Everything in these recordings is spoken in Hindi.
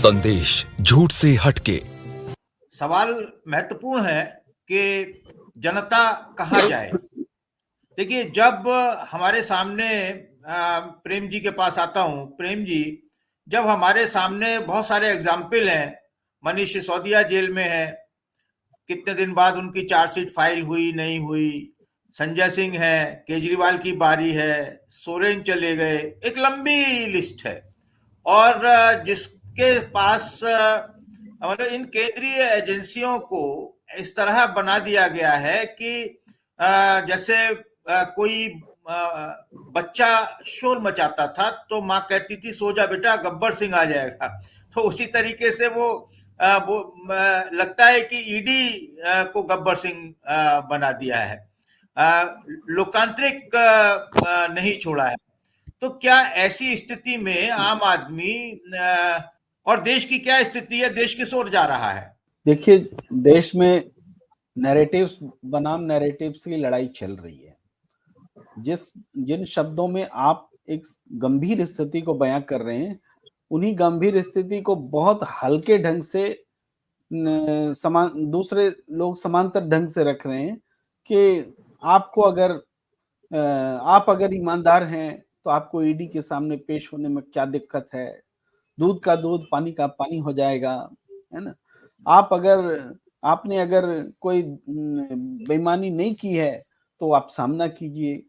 संदेश झूठ से हटके। सवाल महत्वपूर्ण है कि जनता कहाँ जाए। देखिए, जब हमारे सामने प्रेम जी के पास आता हूँ, प्रेम जी, जब हमारे सामने बहुत सारे एग्जाम्पल हैं, मनीष सिसोदिया जेल में है, कितने दिन बाद उनकी चार्जशीट फाइल हुई नहीं हुई, संजय सिंह है, केजरीवाल की बारी है, सोरेन चले गए, एक लंबी लिस्ट है। और जिसके पास मतलब इन केंद्रीय एजेंसियों को इस तरह बना दिया गया है कि जैसे कोई बच्चा शोर मचाता था तो माँ कहती थी सो जा बेटा गब्बर सिंह आ जाएगा। तो उसी तरीके से वो लगता है कि ईडी को गब्बर सिंह बना दिया है, लोकतांत्रिक नहीं छोड़ा है। तो क्या ऐसी स्थिति में आम आदमी और देश की क्या स्थिति है, देश किस ओर जा रहा है? देखिए, देश में नैरेटिव्स बनाम नैरेटिव्स की लड़ाई चल रही है। जिन शब्दों में आप एक गंभीर स्थिति को बयां कर रहे हैं, उन्हीं गंभीर स्थिति को बहुत हल्के ढंग से दूसरे लोग समांतर ढंग से रख रहे हैं कि आप अगर ईमानदार हैं तो आपको ईडी के सामने पेश होने में क्या दिक्कत है, दूध का दूध पानी का पानी हो जाएगा, है ना। आपने अगर कोई बेईमानी नहीं की है तो आप सामना कीजिए।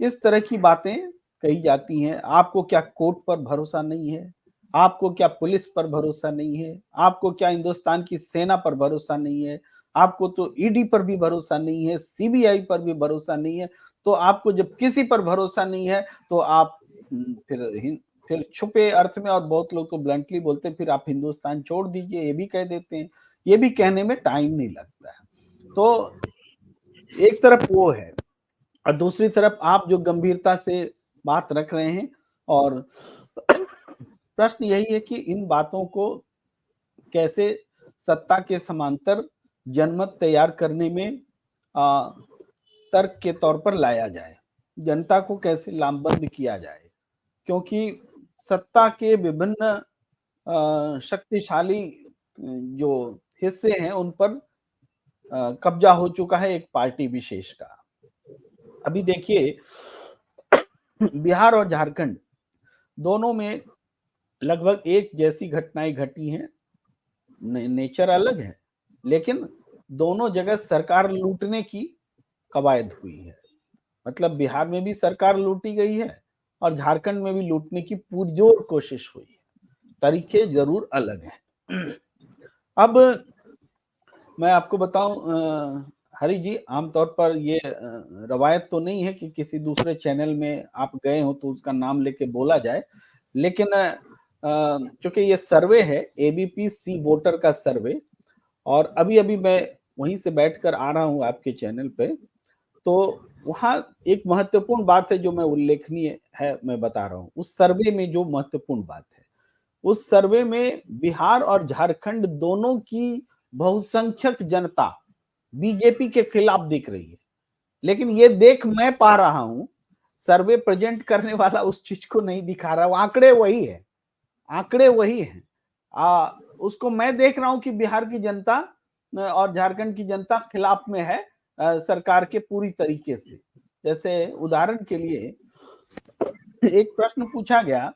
इस तरह की बातें कही जाती हैं। आपको क्या कोर्ट पर भरोसा नहीं है, आपको क्या पुलिस पर भरोसा नहीं है, आपको क्या हिंदुस्तान की सेना पर भरोसा नहीं है, आपको तो ईडी पर भी भरोसा नहीं है, सीबीआई पर भी भरोसा नहीं है। तो आपको जब किसी पर भरोसा नहीं है तो आप फिर छुपे अर्थ में, और बहुत लोग तो ब्लंटली बोलते हैं, फिर आप हिंदुस्तान छोड़ दीजिए, ये भी कह देते हैं। ये भी कहने में टाइम नहीं लगता है। तो एक तरफ वो है, और दूसरी तरफ आप जो गंभीरता से बात रख रहे हैं, और प्रश्न यही है कि इन बातों को कैसे सत्ता के समांतर जनमत तैयार करने में तर्क के तौर पर लाया जाए, जनता को कैसे लामबंद किया जाए। क्योंकि सत्ता के विभिन्न शक्तिशाली जो हिस्से हैं उन पर कब्जा हो चुका है एक पार्टी विशेष का। अभी देखिए, बिहार और झारखंड दोनों में लगभग एक जैसी घटनाएं घटी हैं, नेचर अलग है, लेकिन दोनों जगह सरकार लूटने की कवायद हुई है। मतलब बिहार में भी सरकार लूटी गई है और झारखंड में भी लूटने की पुरजोर कोशिश हुई है। तरीके जरूर अलग हैं। अब मैं आपको बताऊं हरि जी, आमतौर पर ये रवायत तो नहीं है कि किसी दूसरे चैनल में आप गए हो तो उसका नाम लेके बोला जाए, लेकिन चूंकि ये सर्वे है एबीपी सी वोटर का सर्वे, और अभी मैं वहीं से बैठकर आ रहा हूं आपके चैनल पे, तो वहां एक महत्वपूर्ण बात है जो मैं उल्लेखनीय है, मैं बता रहा हूं। उस सर्वे में जो महत्वपूर्ण बात है, उस सर्वे में बिहार और झारखंड दोनों की बहुसंख्यक जनता बीजेपी के खिलाफ दिख रही है। लेकिन ये देख मैं पा रहा हूं, सर्वे प्रेजेंट करने वाला उस चीज को नहीं दिखा रहा। आंकड़े वही है, आंकड़े वही हैं। उसको मैं देख रहा हूं कि बिहार की जनता और झारखंड की जनता खिलाफ में है सरकार के पूरी तरीके से। जैसे उदाहरण के लिए एक प्रश्न पूछा गया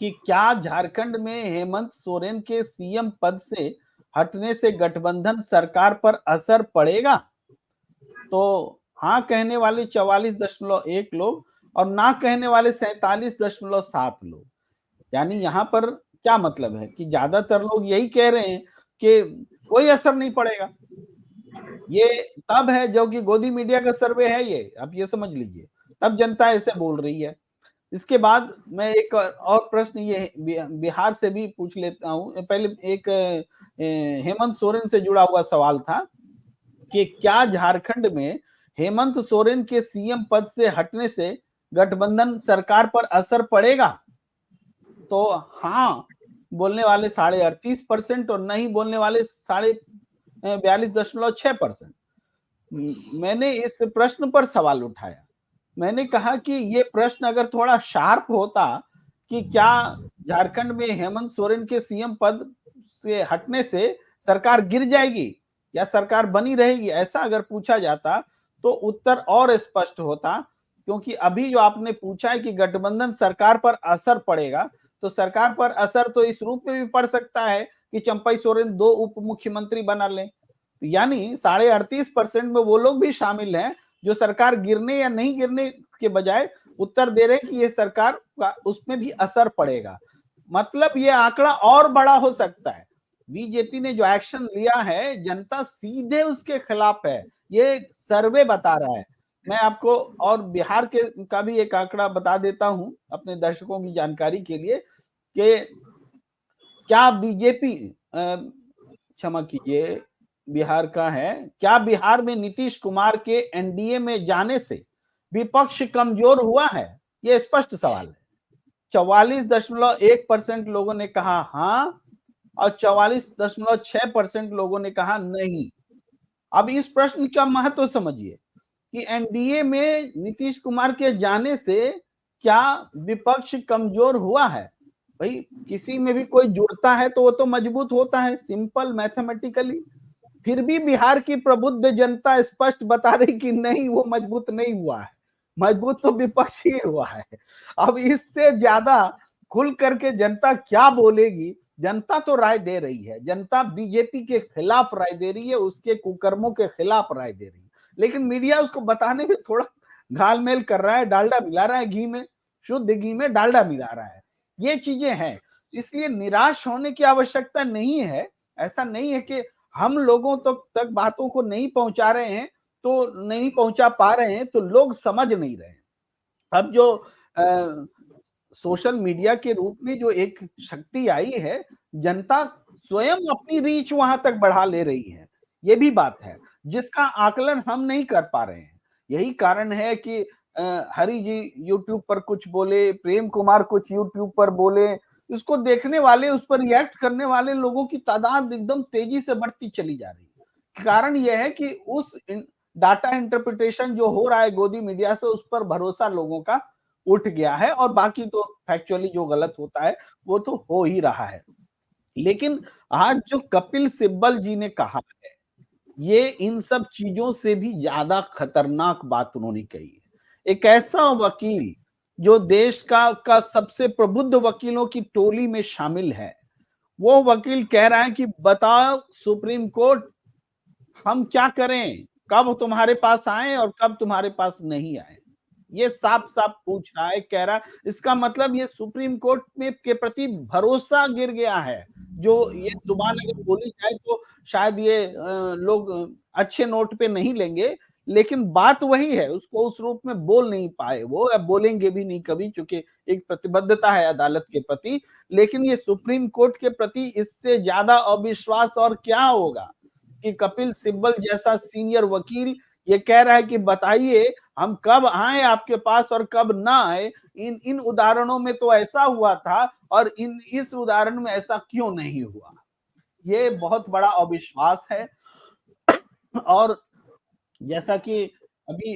कि क्या झारखंड में हेमंत सोरेन के सीएम पद से हटने से गठबंधन सरकार पर असर पड़ेगा? तो हाँ कहने वाले 44.1 लोग और ना कहने वाले 47.7 लोग। यानी यहाँ पर क्या मतलब है कि ज्यादातर लोग यही कह रहे हैं कि कोई असर नहीं पड़ेगा। ये तब है जो कि गोदी मीडिया का सर्वे है, ये आप ये समझ लीजिए, तब जनता ऐसे बोल रही है। इसके बाद मैं एक और प्रश्न ये बिहार से भी पूछ लेता हूं। पहले एक हेमंत सोरेन से जुड़ा हुआ सवाल था कि क्या झारखंड में हेमंत सोरेन के सीएम पद से हटने से गठबंधन सरकार पर असर पड़ेगा? तो हाँ बोलने वाले 38.5% और नहीं बोलने वाले 42.6%। मैंने इस प्रश्न पर सवाल उठाया। मैंने कहा कि ये प्रश्न अगर थोड़ा शार्प होता कि क्या झारखंड में हेमंत सोरेन के सीएम पद से हटने से सरकार गिर जाएगी या सरकार बनी रहेगी, ऐसा अगर पूछा जाता तो उत्तर और स्पष्ट होता। क्योंकि अभी जो आपने पूछा है कि गठबंधन सरकार पर असर पड़ेगा, तो सरकार पर असर तो इस रूप में भी पड़ सकता है कि चंपई सोरेन 2 उप मुख्यमंत्री बना लें। तो यानी 38.5% में वो लोग भी शामिल हैं जो सरकार गिरने या नहीं गिरने के बजाय उत्तर दे रहे हैं कि ये सरकार का उसमें भी असर पड़ेगा। मतलब ये आंकड़ा और बड़ा हो सकता है। बीजेपी ने जो एक्शन लिया है, जनता सीधे उसके खिलाफ है, ये सर्वे बता रहा है। मैं आपको और बिहार के का भी एक आंकड़ा बता देता हूं अपने दर्शकों की जानकारी के लिए कि क्या बीजेपी क्षमा कीजिए, बिहार का है, क्या बिहार में नीतीश कुमार के एनडीए में जाने से विपक्ष कमजोर हुआ है? ये स्पष्ट सवाल है। 44.1% लोगों ने कहा हाँ और 44.6% लोगों ने कहा नहीं। अब इस प्रश्न का महत्व समझिए कि एनडीए में नीतीश कुमार के जाने से क्या विपक्ष कमजोर हुआ है? भाई किसी में भी कोई जुड़ता है तो वो तो मजबूत होता है, सिंपल मैथमेटिकली। फिर भी बिहार की प्रबुद्ध जनता स्पष्ट बता रही कि नहीं, वो मजबूत नहीं हुआ है, मजबूत तो विपक्ष ही हुआ है। अब इससे ज्यादा खुल करके जनता क्या बोलेगी? जनता तो राय दे रही है, जनता बीजेपी के खिलाफ राय दे रही है, उसके कुकर्मों के खिलाफ राय दे रही है, लेकिन मीडिया उसको बताने में थोड़ा घालमेल कर रहा है, डालडा मिला रहा है घी में, शुद्ध घी में डालडा मिला रहा है। ये चीजें हैं, इसलिए निराश होने की आवश्यकता नहीं है। ऐसा नहीं है कि हम लोगों तक बातों को नहीं पहुंचा रहे हैं, तो नहीं पहुंचा पा रहे हैं तो लोग समझ नहीं रहे हैं। अब जो सोशल मीडिया के रूप में जो एक शक्ति आई है, जनता स्वयं अपनी रीच वहां तक बढ़ा ले रही है, ये भी बात है जिसका आकलन हम नहीं कर पा रहे हैं। यही कारण है कि हरि जी यूट्यूब पर कुछ बोले, प्रेम कुमार कुछ यूट्यूब पर बोले, इसको देखने वाले, उस पर रिएक्ट करने वाले लोगों की तादाद एकदम तेजी से बढ़ती चली जा रही है। कारण यह है कि उस डाटा इंटरप्रिटेशन जो हो रहा है गोदी मीडिया से, उस पर भरोसा लोगों का उठ गया है, और बाकी तो फैक्चुअली जो गलत होता है वो तो हो ही रहा है। लेकिन आज जो कपिल सिब्बल जी ने कहा है, ये इन सब चीजों से भी ज्यादा खतरनाक बात उन्होंने कही है। एक ऐसा वकील जो देश का सबसे प्रबुद्ध वकीलों की टोली में शामिल है, वो वकील कह रहा है कि बताओ सुप्रीम कोर्ट, हम क्या करें, कब तुम्हारे पास आए और कब तुम्हारे पास नहीं आए। ये साफ साफ पूछ रहा है, कह रहा है, इसका मतलब ये सुप्रीम कोर्ट में के प्रति भरोसा गिर गया है। जो ये जुबान अगर बोली जाए तो शायद ये लोग अच्छे नोट पे नहीं लेंगे, लेकिन बात वही है, उसको उस रूप में बोल नहीं पाए वो, अब बोलेंगे भी नहीं कभी, चूंकि एक प्रतिबद्धता है अदालत के प्रति। लेकिन ये सुप्रीम कोर्ट के प्रति इससे ज्यादा अविश्वास और क्या होगा कि कपिल सिब्बल जैसा सीनियर वकील ये कह रहा है कि बताइए हम कब आए आपके पास और कब ना आए। इन उदाहरणों में तो ऐसा हुआ था और इस उदाहरण में ऐसा क्यों नहीं हुआ। ये बहुत बड़ा अविश्वास है। और जैसा कि अभी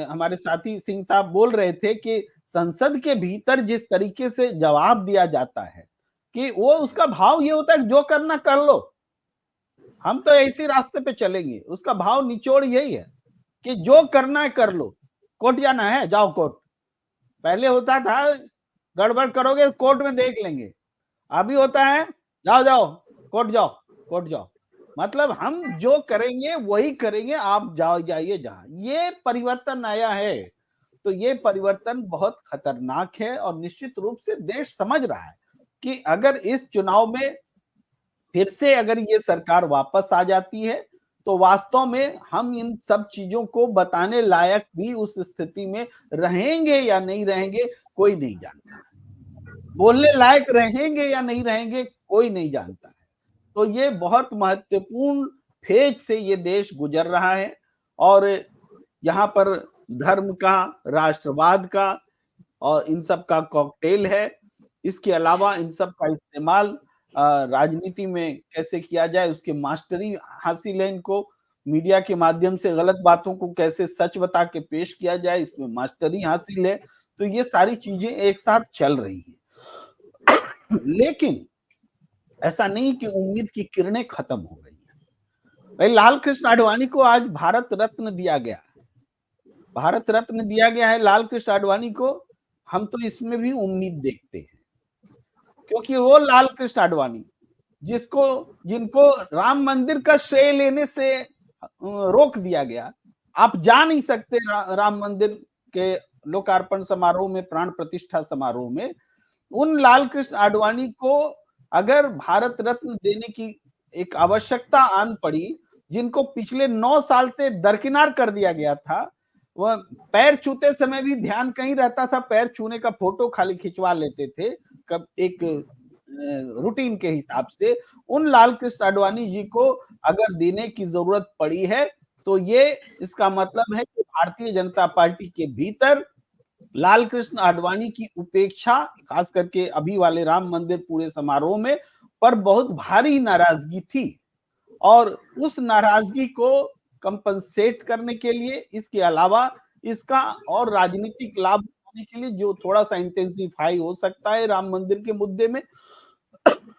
हमारे साथी सिंह साहब बोल रहे थे कि संसद के भीतर जिस तरीके से जवाब दिया जाता है कि वो उसका भाव ये होता है जो करना कर लो, हम तो इसी रास्ते पे चलेंगे, उसका भाव निचोड़ यही है कि जो करना है कर लो, कोर्ट जाना है जाओ कोर्ट। पहले होता था गड़बड़ करोगे कोर्ट में देख लेंगे, अभी होता है जाओ जाओ कोर्ट जाओ, कोर्ट जाओ, मतलब हम जो करेंगे वही करेंगे, आप जाओ जाइए जहां। ये परिवर्तन आया है, तो ये परिवर्तन बहुत खतरनाक है और निश्चित रूप से देश समझ रहा है कि अगर इस चुनाव में फिर से अगर ये सरकार वापस आ जाती है तो वास्तव में हम इन सब चीजों को बताने लायक भी उस स्थिति में रहेंगे या नहीं रहेंगे, कोई नहीं जानता। बोलने लायक रहेंगे या नहीं रहेंगे, कोई नहीं जानता है। तो ये बहुत महत्वपूर्ण फेज से ये देश गुजर रहा है और यहाँ पर धर्म का, राष्ट्रवाद का और इन सब का कॉकटेल है। इसके अलावा इन सब का इस्तेमाल राजनीति में कैसे किया जाए, उसके मास्टरी हासिल है इनको, मीडिया के माध्यम से गलत बातों को कैसे सच बता के पेश किया जाए, इसमें मास्टरी हासिल है। तो ये सारी चीजें एक साथ चल रही है। लेकिन ऐसा नहीं कि उम्मीद की किरणें खत्म हो गई हैं। भाई लाल कृष्ण आडवाणी को आज भारत रत्न दिया गया है, भारत रत्न दिया गया है लाल कृष्ण आडवाणी को। हम तो इसमें भी उम्मीद देखते हैं, क्योंकि वो लाल कृष्ण आडवाणी जिनको राम मंदिर का श्रेय लेने से रोक दिया गया। आप जा नहीं सकते राम मंदिर के लोकार्पण समारोह में, प्राण प्रतिष्ठा समारोह में। उन लाल कृष्ण आडवाणी को अगर भारत रत्न देने की एक आवश्यकता आन पड़ी, जिनको पिछले 9 साल से दरकिनार कर दिया गया था, वह पैर छूते समय भी ध्यान कहीं रहता था, पैर छूने का फोटो खाली खिंचवा लेते थे कब एक रूटीन के हिसाब से। उन लाल कृष्ण आडवाणी जी को अगर देने की जरूरत पड़ी है, तो ये इसका मतलब है कि भारतीय जनता पार्टी के भीतर लाल कृष्ण आडवाणी की उपेक्षा, खास करके अभी वाले राम मंदिर पूरे समारोह में, पर बहुत भारी नाराजगी थी। और उस नाराजगी को कंपनसेट करने के लिए, इसके अलावा इसका और राजनीतिक लाभ उठाने के लिए जो थोड़ा सा इंटेंसिफाई हो सकता है राम मंदिर के मुद्दे में,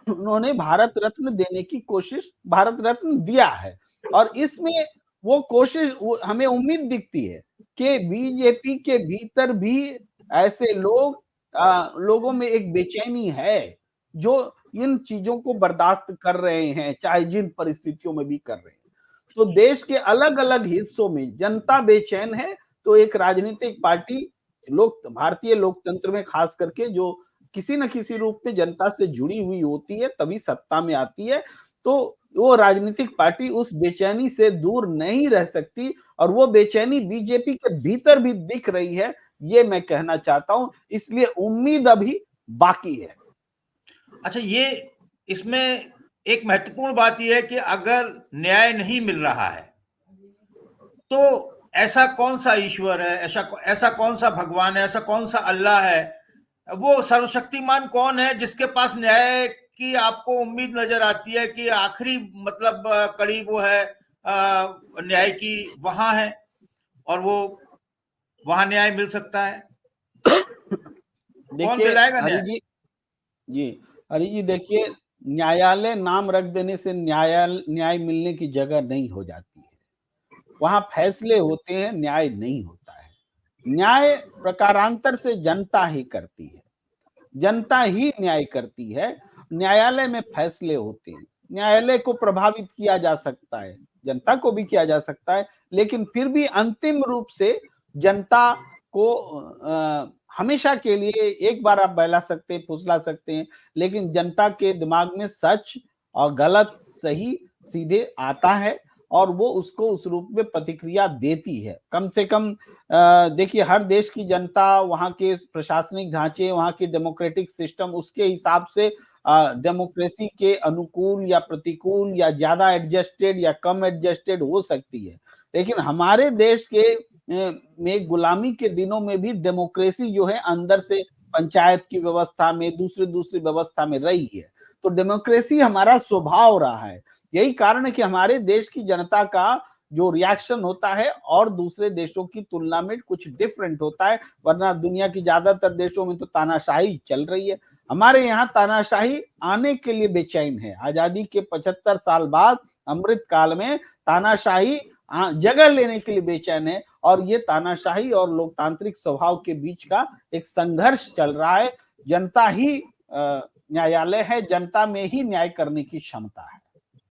उन्होंने भारत रत्न देने की कोशिश, भारत रत्न दिया है। और इसमें वो कोशिश, हमें उम्मीद दिखती है कि बीजेपी के भीतर भी ऐसे लोगों में एक बेचैनी है जो इन चीजों को बर्दाश्त कर रहे हैं, चाहे जिन परिस्थितियों में भी कर रहे हैं। तो देश के अलग अलग हिस्सों में जनता बेचैन है, तो एक राजनीतिक पार्टी भारतीय लोकतंत्र में खास करके जो किसी न किसी रूप में जनता से जुड़ी हुई होती है, तभी सत्ता में आती है। तो वो राजनीतिक पार्टी उस बेचैनी से दूर नहीं रह सकती, और वो बेचैनी बीजेपी के भीतर भी दिख रही है, ये मैं कहना चाहता हूं। इसलिए उम्मीद अभी बाकी है। अच्छा, ये इसमें एक महत्वपूर्ण बात यह है कि अगर न्याय नहीं मिल रहा है, तो ऐसा कौन सा ईश्वर है, ऐसा कौन सा भगवान है, ऐसा कौन सा अल्लाह है, वो सर्वशक्तिमान कौन है जिसके पास न्याय की आपको उम्मीद नजर आती है कि आखिरी मतलब कड़ी वो है न्याय की, वहां है और वो वहां न्याय मिल सकता है। कौन दिलाएगा न्याय? हरि जी देखिए, न्यायालय नाम रख देने से न्याय मिलने की जगह नहीं हो जाती है। वहां फैसले होते हैं, न्याय नहीं होता है। न्याय प्रकारांतर से जनता ही करती है, जनता ही न्याय करती है। न्यायालय में फैसले होते हैं, न्यायालय को प्रभावित किया जा सकता है, जनता को भी किया जा सकता है, लेकिन फिर भी अंतिम रूप से जनता को हमेशा के लिए एक बार आप बहला सकते हैं, फुसला सकते हैं, लेकिन जनता के दिमाग में सच और गलत, सही सीधे आता है और वो उसको उस रूप में प्रतिक्रिया देती है। कम से कम देखिए, हर देश की जनता, वहां के प्रशासनिक ढांचे, वहां की डेमोक्रेटिक सिस्टम, उसके हिसाब से डेमोक्रेसी के अनुकूल या प्रतिकूल या ज्यादा एडजस्टेड या कम एडजस्टेड हो सकती है। लेकिन हमारे देश के में गुलामी के दिनों में भी डेमोक्रेसी जो है अंदर से पंचायत की व्यवस्था में, दूसरी व्यवस्था में रही है। तो डेमोक्रेसी हमारा स्वभाव रहा है। यही कारण है कि हमारे देश की जनता का जो रिएक्शन होता है और दूसरे देशों की तुलना में कुछ डिफरेंट होता है, वरना दुनिया की ज्यादातर देशों में तो तानाशाही चल रही है। हमारे यहाँ तानाशाही आने के लिए बेचैन है। आजादी के 75 साल बाद अमृत काल में तानाशाही जगह लेने के लिए बेचैन है, और ये तानाशाही और लोकतांत्रिक स्वभाव के बीच का एक संघर्ष चल रहा है। जनता ही न्यायालय है, जनता में ही न्याय करने की क्षमता है।